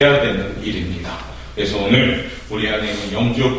해야 되는 일입니다. 그래서 오늘 우리 안에 있는 영적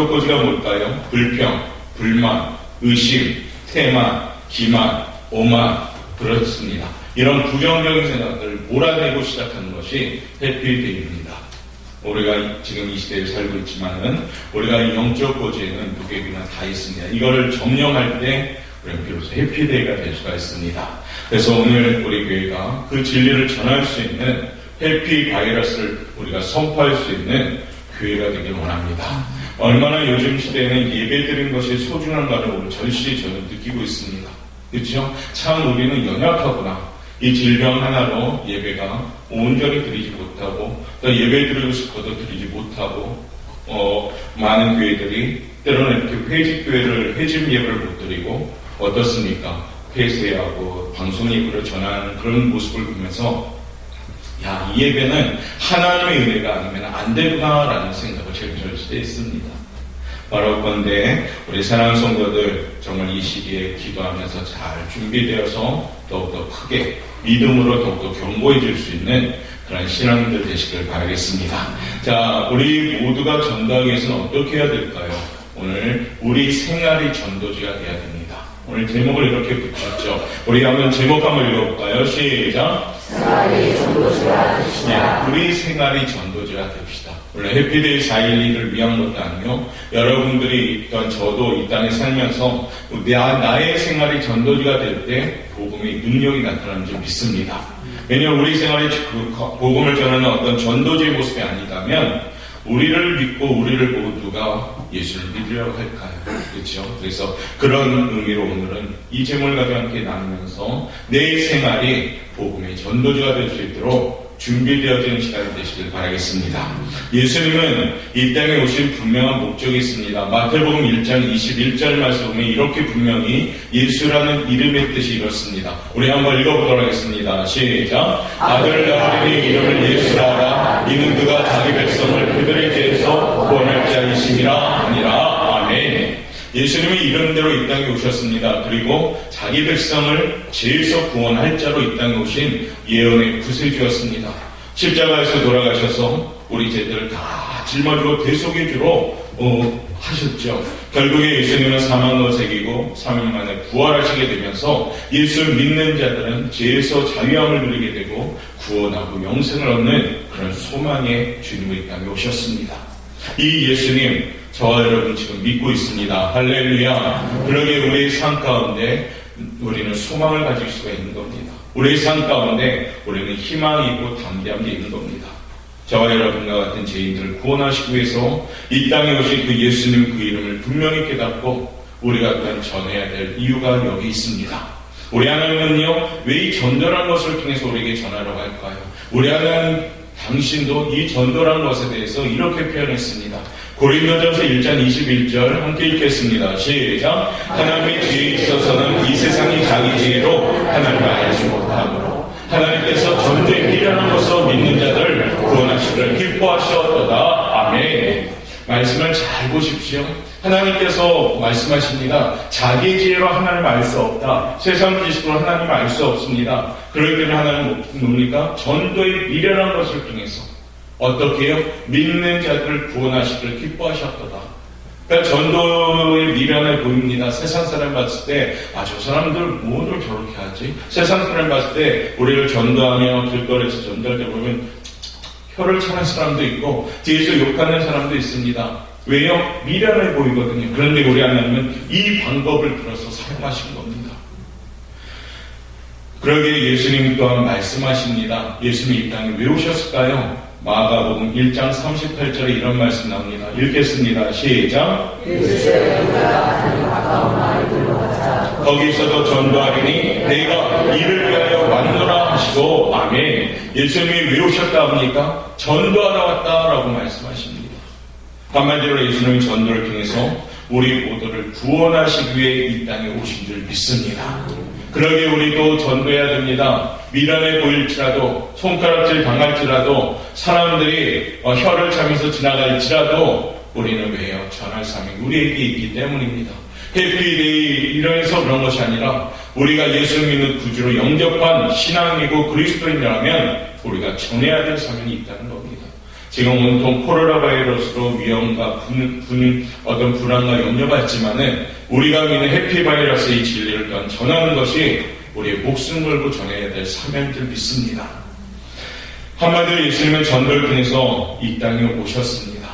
고지가 뭘까요? 불평, 불만, 의심, 태만, 기만, 오만, 그렇습니다. 이런 부정적인 생각들을 몰아내고 시작하는 것이 해피데이입니다. 우리가 지금 이 시대에 살고 있지만은 우리가 이 영적 고지에는 누구에게나 다 있습니다. 이거를 점령할 때 우리는 비로소 해피데이가 될 수가 있습니다. 그래서 오늘 우리 교회가 그 진리를 전할 수 있는 해피 바이러스를 우리가 선포할 수 있는 교회가 되길 원합니다. 얼마나 요즘 시대에는 예배드리는 것이 소중한가를 오늘 절실히 저는 느끼고 있습니다. 그렇죠? 참 우리는 연약하구나. 이 질병 하나로 예배가 온전히 드리지 못하고 또 예배 드리고 싶어도 드리지 못하고 많은 교회들이 때로는 이렇게 회집 예배를 못 드리고 어떻습니까? 폐쇄하고 방송 예배를 전하는 그런 모습을 보면서 야, 이 예배는 하나님의 은혜가 아니면 안 되구나라는 생각을 제일 절실히 했습니다. 바로 그런데 우리 사랑하는 성도들 정말 이 시기에 기도하면서 잘 준비되어서 더욱더 크게 믿음으로 더욱더 견고해질 수 있는 그런 신앙들 되시길 바라겠습니다. 자, 우리 모두가 전도하기 위해서는 어떻게 해야 될까요? 오늘 우리 생활이 전도지가 돼야 됩니다. 오늘 제목을 이렇게 붙였죠. 우리 한번 제목 한번 읽어볼까요? 시작. 생활이 전도지가 됩시다. 네, 우리 생활이 전도지가 됩시다. 원래 해피데이 4.12를 위한 것도 아니요. 여러분들이 있던 저도 이 땅에 살면서 나의 생활이 전도지가 될 때 복음의 능력이 나타나는 줄 믿습니다. 왜냐하면 우리 생활이 복음을 전하는 어떤 전도지의 모습이 아니다면 우리를 믿고 우리를 보고 누가 예수를 믿으려고 할까요? 그렇죠? 그래서 그런 의미로 오늘은 이 제목을 가지고 함께 나누면서 내 생활이 복음의 전도지가 될 수 있도록 준비되어지는 시간이 되시길 바라겠습니다. 예수님은 이 땅에 오신 분명한 목적이 있습니다. 마태복음 1장 21절 말씀에 보면 이렇게 분명히 예수라는 이름의 뜻이 이렇습니다. 우리 한번 읽어보도록 하겠습니다. 시작. 아들을 낳으리니 이름을 예수라 하라. 이는 그가 자기 백성을 그들의 죄에서 구원할 자이심이라 하니라. 아멘. 예수님이 이름대로 이 땅에 오셨습니다. 그리고 자기 백성을 죄에서 구원할 자로 이 땅에 오신 예언의 구세주였습니다. 십자가에서 돌아가셔서 우리 죄들을 다 짊어지고 대속의 주로 하셨죠. 결국에 예수님은 사망을 새기고 3일 만에 부활하시게 되면서 예수를 믿는 자들은 죄에서 자유함을 누리게 되고 구원하고 영생을 얻는 그런 소망의 주님이 이 땅에 오셨습니다. 이 예수님 저와 여러분 지금 믿고 있습니다. 할렐루야. 그러게 우리의 삶 가운데 우리는 소망을 가질 수가 있는 겁니다. 우리의 삶 가운데 우리는 희망이 있고 담대함이 있는 겁니다. 저와 여러분과 같은 죄인들을 구원하시기 위해서 이 땅에 오신 그 예수님 그 이름을 분명히 깨닫고 우리가 그냥 전해야 될 이유가 여기 있습니다. 우리 하나님은요, 왜 이 전도라는 것을 통해서 우리에게 전하라고 할까요? 우리 하나님 당신도 이 전도라는 것에 대해서 이렇게 표현했습니다. 고린도전서 1장 21절 함께 읽겠습니다. 시작. 하나님의 뒤에 있어서는 이 세상이 자기 지혜로 하나님을 알지 못하므로 하나님께서 전도에 미련한 것으로 믿는 자들 구원하시기를 기뻐하셨도다. 아멘. 말씀을 잘 보십시오. 하나님께서 말씀하십니다. 자기 지혜로 하나님을 알 수 없다. 세상 지식으로 하나님을 알 수 없습니다. 그렇기 때문에 하나님은 뭡니까? 전도에 미련한 것을 통해서 어떻게 해요? 믿는 자들을 구원하시기를 기뻐하셨도다. 그러니까 전도에 미련해 보입니다. 세상 사람 봤을 때, 저 사람들 뭐를 저렇게 하지? 세상 사람 봤을 때, 우리를 전도하며 길거리에서 전도할 때 보면, 혀를 차는 사람도 있고, 뒤에서 욕하는 사람도 있습니다. 왜요? 미련해 보이거든요. 그런데 우리 하나님은 이 방법을 들어서 사용하신 겁니다. 그러게 예수님 또한 말씀하십니다. 예수님이 이 땅에 왜 오셨을까요? 마가복음 1장 38절에 이런 말씀 나옵니다. 읽겠습니다. 시작. 거기서도 전도하리니 내가 이를 위하여 왔노라 하시고 아멘. 예수님이 왜 오셨다 합니까? 전도하러 왔다라고 말씀하십니다. 한마디로 예수님이 전도를 통해서 우리 모두를 구원하시기 위해 이 땅에 오신 줄 믿습니다. 그러게 우리도 전도해야 됩니다. 미련해 보일지라도 손가락질 당할지라도 사람들이 혀를 차면서 지나갈지라도 우리는 왜요? 전할 사명이 우리에게 있기 때문입니다. 해피데이 이래서 그런 것이 아니라 우리가 예수 믿는 구주로 영접한 신앙이고 그리스도인이라면 우리가 전해야 될 사명이 있다는 겁니다. 겁니다. 지금 온통 코로나 바이러스로 위험과 어떤 불안과 염려가 있지만은 우리가 믿는 해피바이러스의 진리를 또한 전하는 것이 우리의 목숨 걸고 전해야 될 사명인 줄 믿습니다. 한마디로 예수님은 전도를 통해서 이 땅에 오셨습니다.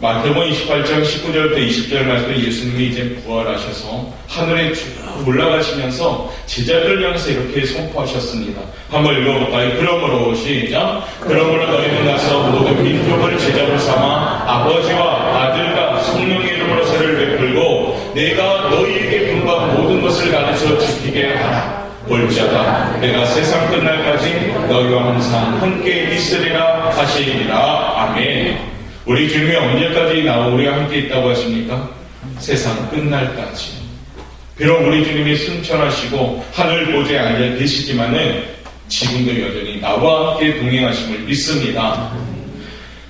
마태복음 28장 19절부터 20절 말씀에 예수님이 이제 부활하셔서 하늘에 쭉 올라가시면서 제자들을 향해서 이렇게 선포하셨습니다. 한번 읽어볼까요? 그러므로 시작. 그러므로 너희는 가서 모든 민족을 제자로 삼아 아버지와 아들과 성령의 이름으로 세를 베풀고 내가 너희에게 분부한 모든 것을 가르쳐 지키게 하라. 볼지어다 내가 세상 끝날까지 너희와 항상 함께 있으리라 하시니라. 아멘. 우리 주님이 언제까지 우리와 함께 있다고 하십니까? 세상 끝날까지. 비록 우리 주님이 승천하시고 하늘 보좌에 앉아 계시지만은 지금도 여전히 나와 함께 동행하심을 믿습니다.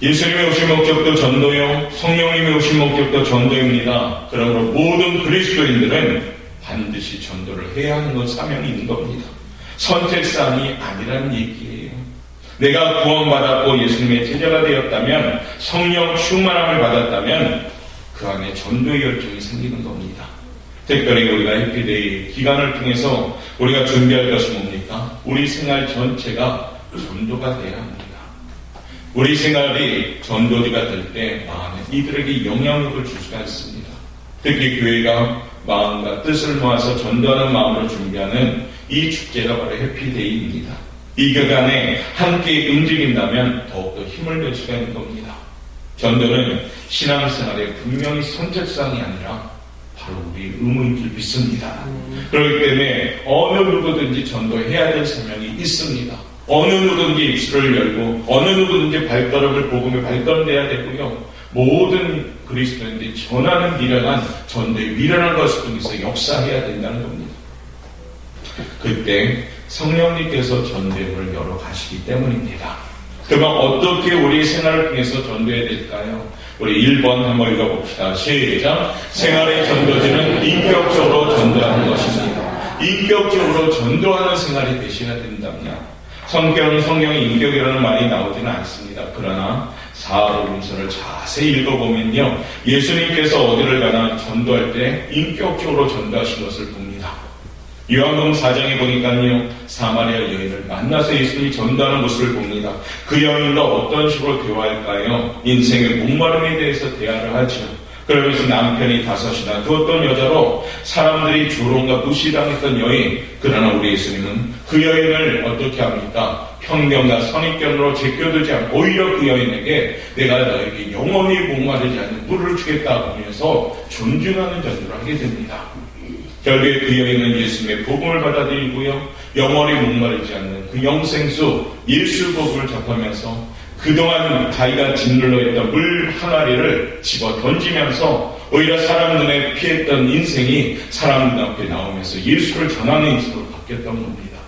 예수님이 오신 목적도 전도요, 성령님이 오신 목적도 전도입니다. 그러므로 모든 그리스도인들은 반드시 전도를 해야 하는 것 사명이 있는 겁니다. 선택사항이 아니라는 얘기예요. 내가 구원받았고 예수님의 제자가 되었다면, 성령 충만함을 받았다면 그 안에 전도의 열정이 생기는 겁니다. 특별히 우리가 해피데이 기간을 통해서 우리가 준비할 것이 뭡니까? 우리 생활 전체가 전도가 돼야 합니다. 우리 생활이 전도지가 될 때 많은 이들에게 영향력을 줄 수가 있습니다. 특히 교회가 마음과 뜻을 모아서 전도하는 마음으로 준비하는 이 축제가 바로 해피데이입니다. 이 기간에 함께 움직인다면 더욱더 힘을 낼 수가 있는 겁니다. 전도는 신앙생활의 분명히 선택사항이 아니라 바로 우리 의무인 줄 믿습니다. 그렇기 때문에 어느 누구든지 전도해야 될 사명이 있습니다. 어느 누구든지 입술을 열고 어느 누구든지 발걸음을 복음에 발걸음돼야 되고요. 모든 그리스도인들이 전하는 미련한 전도의 미련한 것을 통해서 역사해야 된다는 겁니다. 그때 성령님께서 전도의 문을 열어 가시기 때문입니다. 그럼 어떻게 우리 생활을 통해서 전도해야 될까요? 우리 1번 한번 읽어봅시다. 시작. 생활의 전도지는 인격적으로 전도하는 것입니다. 인격적으로 전도하는 생활이 되셔야 된다면 성경에 인격이라는 말이 나오지는 않습니다. 그러나 사도행전을 자세히 읽어보면요, 예수님께서 어디를 가나 전도할 때 인격적으로 전도하신 것을 봅니다. 요한복음 4장에 보니까요, 사마리아 여인을 만나서 예수님이 전도하는 모습을 봅니다. 그 여인과 어떤 식으로 대화할까요? 인생의 목마름에 대해서 대화를 하죠. 그러면서 남편이 5이나 두었던 여자로 사람들이 조롱과 무시당했던 여인, 그러나 우리 예수님은 그 여인을 어떻게 합니까? 평명과 선입견으로 제껴두지 않고 오히려 그 여인에게 내가 너에게 영원히 목마르지 않는 물을 주겠다 하면서 존중하는 전도를 하게 됩니다. 결국에 그 여인은 예수님의 복음을 받아들이고요, 영원히 목마르지 않는 그 영생수 예수 복음을 접하면서 그동안 자기가 짓눌러 있던 물 항아리를 집어 던지면서 오히려 사람 눈에 피했던 인생이 사람 눈앞에 나오면서 예수를 전하는 인생으로 바뀌었던 겁니다.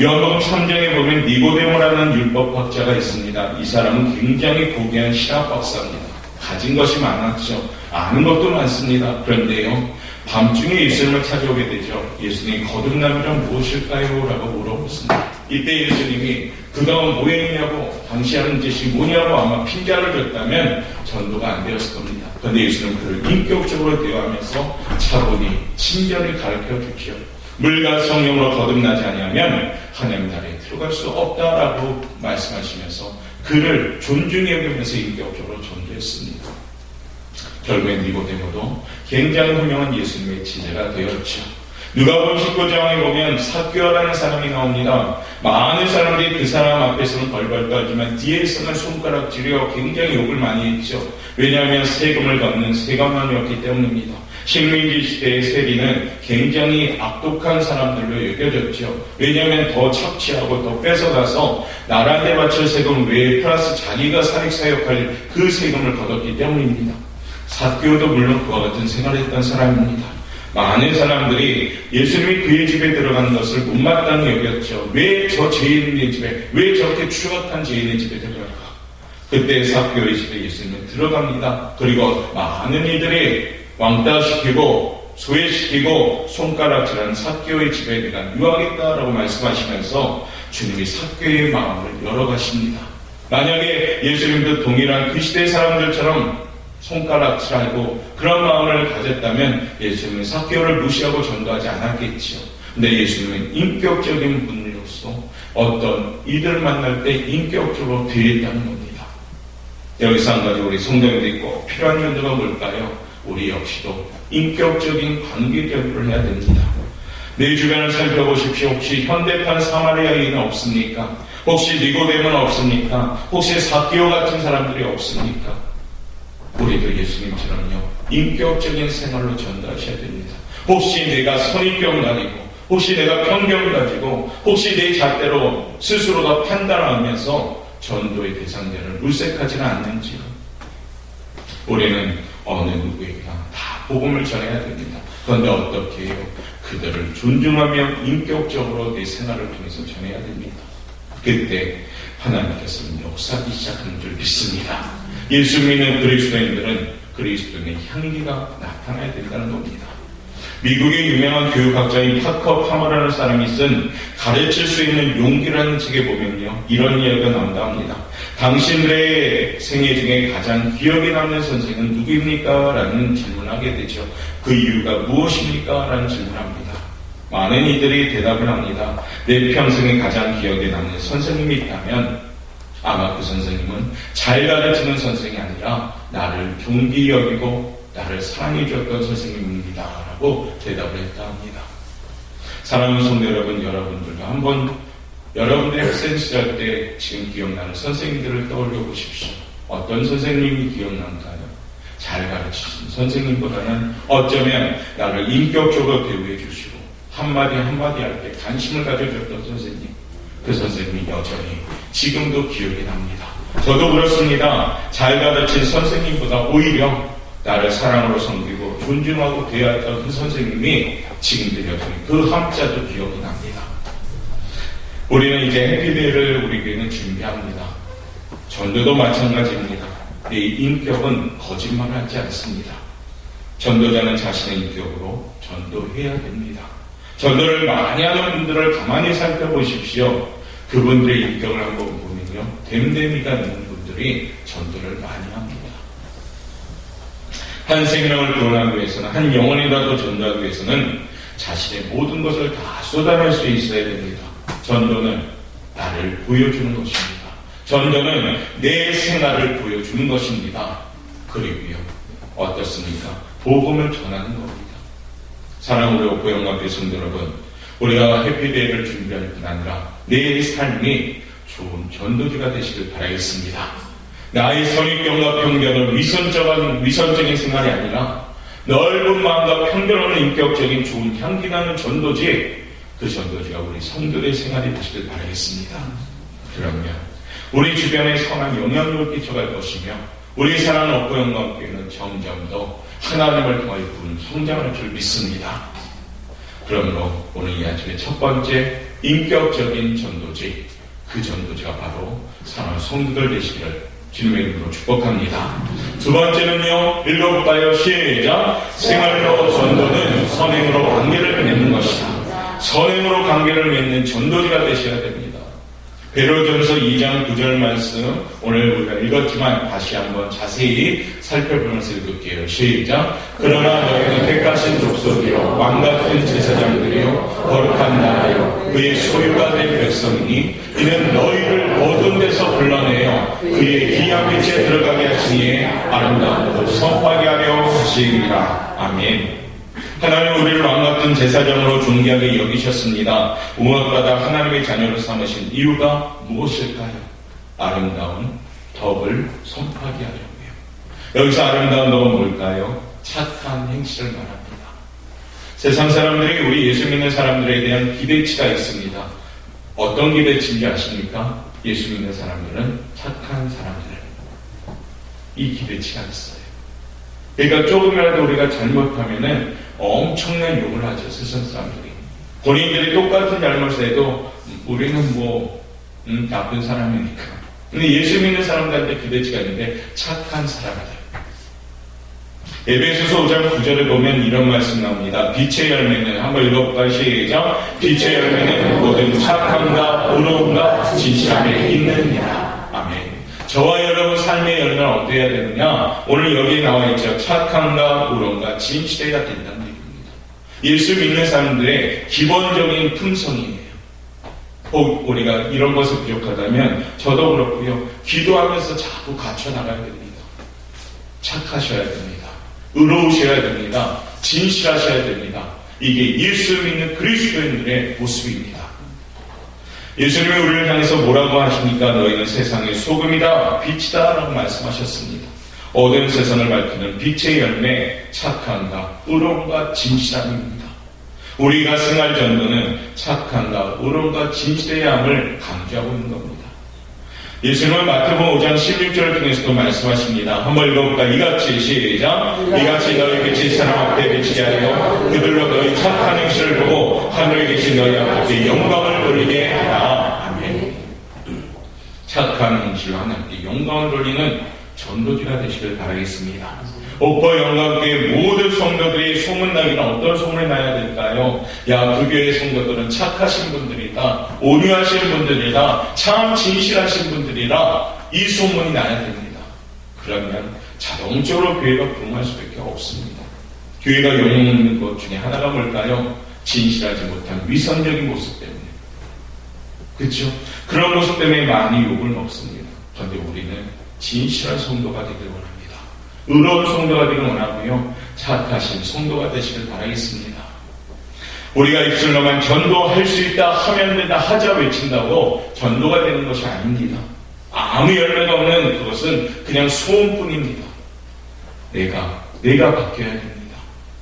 요한복음 3장에 보면 니고데모라는 율법학자가 있습니다. 이 사람은 굉장히 고귀한 신학 박사입니다. 가진 것이 많았죠. 아는 것도 많습니다. 그런데요, 밤중에 예수님을 찾아오게 되죠. 예수님, 거듭남이란 무엇일까요? 라고 물어보습니다. 이때 예수님이 그가 뭐 했냐고, 당시 하는 짓이 뭐냐고 아마 핀자를 줬다면 전도가 안 되었을 겁니다. 그런데 예수님은 그를 인격적으로 대화하면서 차분히 친절히 가르쳐 주시오. 물과 성령으로 거듭나지 아니하면 하나님 나라에 들어갈 수 없다라고 말씀하시면서 그를 존중히 여기면서 인격적으로 전도했습니다. 결국엔 니고데모도 굉장히 훌륭한 예수님의 제자가 되었죠. 누가복음 19장에 보면 삭개오라는 사람이 나옵니다. 많은 사람들이 그 사람 앞에서는 벌벌 떨지만 뒤에서는 손가락질이요 굉장히 욕을 많이 했죠. 왜냐하면 세금을 걷는 세관원이었기 때문입니다. 식민지 시대의 세리는 굉장히 악독한 사람들로 여겨졌죠. 왜냐하면 더 착취하고 더 뺏어가서 나라한테 바칠 세금 외에 플러스 자기가 사익사 역할 그 세금을 걷었기 때문입니다. 삭개오도 물론 그와 같은 생활을 했던 사람입니다. 많은 사람들이 예수님이 그의 집에 들어가는 것을 못마땅히 여겼죠. 왜 저 죄인의 집에, 왜 저렇게 추악한 죄인의 집에 들어갈까? 그때 삭개오의 집에 예수님은 들어갑니다. 그리고 많은 이들이 왕따시키고 소외시키고 손가락질하는 삭개오의 집에 내가 유하겠다라고 말씀하시면서 주님이 삭개오의 마음을 열어가십니다. 만약에 예수님도 동일한 그 시대 사람들처럼 손가락질하고 그런 마음을 가졌다면 예수님은 삭개오를 무시하고 전도하지 않았겠지요. 근데 예수님은 인격적인 분으로서 어떤 이들 만날 때 인격적으로 대했다는 겁니다. 여기서 한 가지 우리 성도님들이 꼭 필요한 전도가 뭘까요? 우리 역시도 인격적인 관계 교류를 해야 됩니다. 내 주변을 살펴보십시오. 혹시 현대판 사마리아인은 없습니까? 혹시 니고데모는 없습니까? 혹시 삭개오 같은 사람들이 없습니까? 우리도 예수님처럼요, 인격적인 생활로 전도하셔야 됩니다. 혹시 내가 선입견 가지고, 혹시 내가 편견 가지고, 혹시 내 잣대로 스스로가 판단하면서 전도의 대상자를 물색하지는 않는지요. 우리는 어느 누구에게나 다 복음을 전해야 됩니다. 그런데 어떻게 해요? 그들을 존중하며 인격적으로 내 생활을 통해서 전해야 됩니다. 그때 하나님께서는 역사하기 시작하는 줄 믿습니다. 예수 믿는 그리스도인들은 그리스도인의 향기가 나타나야 된다는 겁니다. 미국의 유명한 교육학자인 파커 파머라는 사람이 쓴 가르칠 수 있는 용기라는 책에 보면요, 이런 이야기가 나온다 합니다. 당신들의 생애 중에 가장 기억에 남는 선생은 누구입니까? 라는 질문을 하게 되죠. 그 이유가 무엇입니까? 라는 질문을 합니다. 많은 이들이 대답을 합니다. 내 평생에 가장 기억에 남는 선생님이 있다면 아마 그 선생님은 잘 가르치는 선생이 아니라 나를 존귀 여기고 나를 사랑해 주었던 선생님입니다. 라고 대답을 했다 합니다. 사랑하는 성도 여러분, 여러분들도 한번 여러분들의 학생 시절 때 지금 기억나는 선생님들을 떠올려 보십시오. 어떤 선생님이 기억난가요? 잘 가르치신 선생님보다는 어쩌면 나를 인격적으로 대우해 주시고 한마디 한마디 할 때 관심을 가져줬던 선생님, 그 선생님이 여전히 지금도 기억이 납니다. 저도 그렇습니다. 잘 가르친 선생님보다 오히려 나를 사랑으로 섬기고 존중하고 대하였던 그 선생님이 지금도 여전히 그 함자도 기억이 납니다. 우리는 이제 해피데이를 우리 교회는 준비합니다. 전도도 마찬가지입니다. 내 인격은 거짓말을 하지 않습니다. 전도자는 자신의 인격으로 전도해야 됩니다. 전도를 많이 하는 분들을 가만히 살펴보십시오. 그분들의 인격을 한번 보면요, 됨됨이가 있는 분들이 전도를 많이 합니다. 한 생명을 구원하기 위해서는, 한 영혼이라도 전도하기 위해서는 자신의 모든 것을 다 쏟아낼 수 있어야 됩니다. 전도는 나를 보여주는 것입니다. 전도는 내 생활을 보여주는 것입니다. 그리고요, 어떻습니까? 복음을 전하는 겁니다. 사랑하는 우리 오포영광교회 성도 여러분, 우리가 해피데이를 준비할 뿐 아니라 내 삶이 좋은 전도지가 되시길 바라겠습니다. 나의 선입견과 편견을 위선적인 생활이 아니라 넓은 마음과 편견 없는 인격적인 좋은 향기 나는 전도지, 그 전도지가 우리 성도의 생활이 되시길 바라겠습니다. 그러면 우리 주변에 선한 영향력을 끼쳐갈 것이며 우리 사랑하는 오포영광교회는 점점 더 하나님을 통하여 부은 성장할 줄 믿습니다. 그러므로 오늘 이 아침에 첫 번째 인격적인 전도지, 그 전도지가 바로 사랑하는 성도들 되시기를 주님의 이름으로 축복합니다. 두 번째는요, 읽어볼까요? 시작! 생활로 전도는 선행으로 관계를 맺는 것이다. 선행으로 관계를 맺는 전도지가 되셔야 됩니다. 베드로전서 2장 9절 말씀, 오늘 우리가 읽었지만 다시 한번 자세히 살펴보면서 읽을게요. 시작! 그러나 너희는 택하신 족속이요 왕같은 제사장들이요 거룩한 나라요 그의 소유가 된 백성이니 이는 너희를 모든 데서 불러내어 그의 귀한 빛에 들어가게 하시니 아름다운 것을 선포하게 하려 하시니라. 아멘. 하나님 우리를 왕같은 제사장으로 존귀하게 여기셨습니다. 무엇보다 하나님의 자녀를 삼으신 이유가 무엇일까요? 아름다운 덕을 선포하게 하려고요. 여기서 아름다운 덕은 뭘까요? 착한 행실을 말합니다. 세상 사람들이 우리 예수 믿는 사람들에 대한 기대치가 있습니다. 어떤 기대치인지 아십니까? 예수 믿는 사람들은 착한 사람들. 이 기대치가 있어요. 그러니까 조금이라도 우리가 잘못하면은 엄청난 욕을 하죠, 세상 사람들이. 본인들이 똑같은 잘못을 해도 우리는 나쁜 사람이니까. 근데 예수 믿는 사람들한테 기대치가 있는데 착한 사람들. 에베소서 5장 9절에 보면 이런 말씀 나옵니다. 빛의 열매는, 한번 읽어볼까요? 시작! 빛의 열매는 모든 착함과 의로움과 진실함에 있느니라. 아멘. 저와 여러분 삶의 열매는 어때야 되느냐? 오늘 여기에 나와 있죠. 착함과 우롱과 진실해야 된다는 얘기입니다. 예수 믿는 사람들의 기본적인 품성이에요. 혹 우리가 이런 것을 부족하다면 저도 그렇고요. 기도하면서 자꾸 갖춰나가야 됩니다. 착하셔야 됩니다. 의로우셔야 됩니다. 진실하셔야 됩니다. 이게 예수 믿는 그리스도인들의 모습입니다. 예수님이 우리를 향해서 뭐라고 하십니까? 너희는 세상의 소금이다, 빛이다 라고 말씀하셨습니다. 어두운 세상을 밝히는 빛의 열매, 착함과 의로움과 진실함입니다. 우리가 생활 전도는 착함과 의로움과 진실의 함을 강조하고 있는 겁니다. 예수님은 마태복음 5장 16절을 통해서도 말씀하십니다. 한번 읽어볼까? 이같이 시작. 이같이 너희 빛이 사람 앞에 비치게 하여 그들로 너희 착한 행실을 보고 하늘에 계신 너희 아버지께 영광을 돌리게 하라. 아멘. 착한 행실로 하나님께 영광을 돌리는 전도지가 되시길 바라겠습니다. 오퍼 영광교회 모든 성도들이 소문나기는 어떤 소문이 나야 될까요? 야, 그 교회 성도들은 착하신 분들이다, 온유하신 분들이다, 참 진실하신 분들이라 이 소문이 나야 됩니다. 그러면 자동적으로 교회가 부흥할 수밖에 없습니다. 교회가 욕먹는 것 중에 하나가 뭘까요? 진실하지 못한 위선적인 모습 때문에. 그렇죠? 그런 모습 때문에 많이 욕을 먹습니다. 그런데 우리는 진실한 성도가 되길 원합니다. 의로운 성도가 되길 원하고요. 착하신 성도가 되시길 바라겠습니다. 우리가 입술로만 전도할 수 있다, 하면 된다, 하자 외친다고 전도가 되는 것이 아닙니다. 아무 열매가 없는 그것은 그냥 소음뿐입니다. 내가 바뀌어야 됩니다.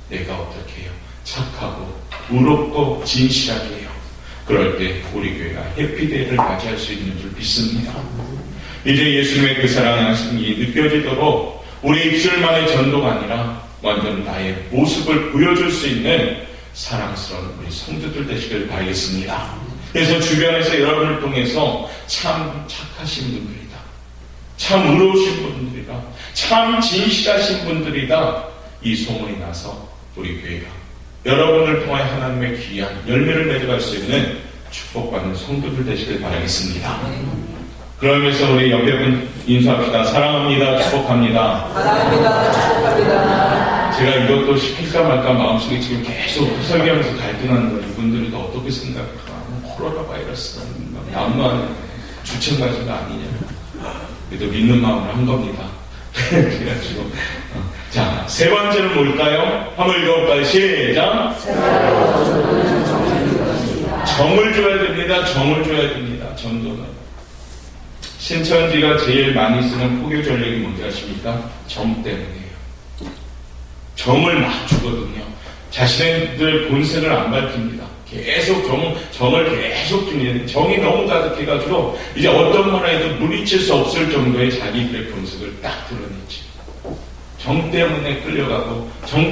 내가 어떻게 해요? 착하고 의롭고 진실하게 해요. 그럴 때 우리 교회가 해피데이를 맞이할 수 있는 줄 믿습니다. 이제 예수님의 그 사랑하심이 느껴지도록 우리 입술만의 전도가 아니라 완전 나의 모습을 보여줄 수 있는 사랑스러운 우리 성도들 되시길 바라겠습니다. 그래서 주변에서 여러분을 통해서 참 착하신 분들이다, 참 의로우신 분들이다, 참 진실하신 분들이다, 이 소문이 나서 우리 교회가 여러분을 통해 하나님의 귀한 열매를 맺어갈 수 있는 축복받는 성도들 되시길 바라겠습니다. 그러면서 우리 옆에 분 인사합시다. 사랑합니다. 축복합니다. 사랑합니다. 축복합니다. 제가 이것도 시킬까 말까 마음속에 지금 계속 설교하면서 갈등하는 거예요. 이분들이 또 어떻게 생각할까? 코로나 바이러스는 난무하는 주체가지가 아니냐. 그래도 믿는 마음으로 한 겁니다. 그래가지고 자, 세 번째는 뭘까요? 한번 읽어볼까요? 시작. 정을 줘야 됩니다. 정을 줘야 됩니다. 전도는. 신천지가 제일 많이 쓰는 포교 전략이 뭔지 아십니까? 정 때문이에요. 정을 막 주거든요. 자신들 본색을 안 밝힙니다. 계속 정을 계속 줍니다. 정이 너무 가득해가지고 이제 어떤 말 해도 물리칠 수 없을 정도의 자기들의 본색을 딱 드러내지. 정 때문에 끌려가고 정